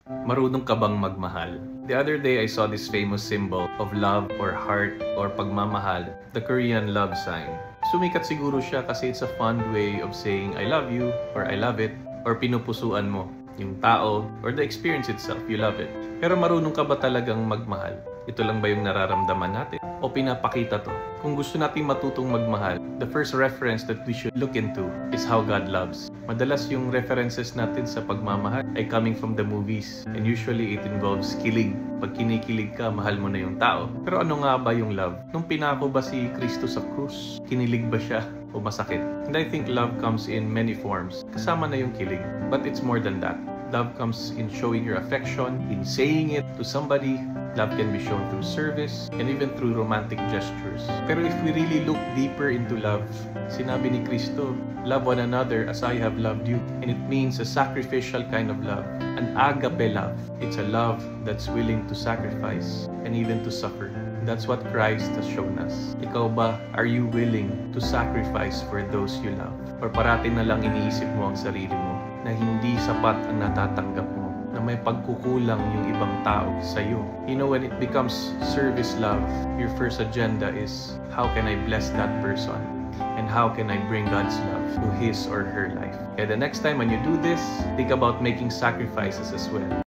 Marunong ka bang magmahal? The other day, I saw this famous symbol of love or heart or pagmamahal, the Korean love sign. Sumikat siguro siya kasi it's a fun way of saying I love you or I love it or pinupusuan mo yung tao or the experience itself, you love it. Pero marunong ka ba talagang magmahal? Ito lang ba yung nararamdaman natin? O pinapakita to? Kung gusto nating matutong magmahal, the first reference that we should look into is how God loves. Madalas yung references natin sa pagmamahal ay coming from the movies. And usually it involves kilig. Pag kinikilig ka, mahal mo na yung tao. Pero ano nga ba yung love? Nung pinako ba si Kristo sa krus, kinilig ba siya o masakit? And I think love comes in many forms. Kasama na yung kilig. But it's more than that. Love comes in showing your affection, in saying it to somebody. Love can be shown through service and even through romantic gestures. Pero if we really look deeper into love, sinabi ni Kristo, love one another as I have loved you. And it means a sacrificial kind of love, an agape love. It's a love that's willing to sacrifice and even to suffer. That's what Christ has shown us. Ikaw ba, are you willing to sacrifice for those you love? Or parating na lang iniisip mo ang sarili mo na hindi sapat ang natatanggap mo, na may pagkukulang yung ibang tao sa'yo. You know, when it becomes service love, your first agenda is, how can I bless that person? And how can I bring God's love to his or her life? Okay, the next time when you do this, think about making sacrifices as well.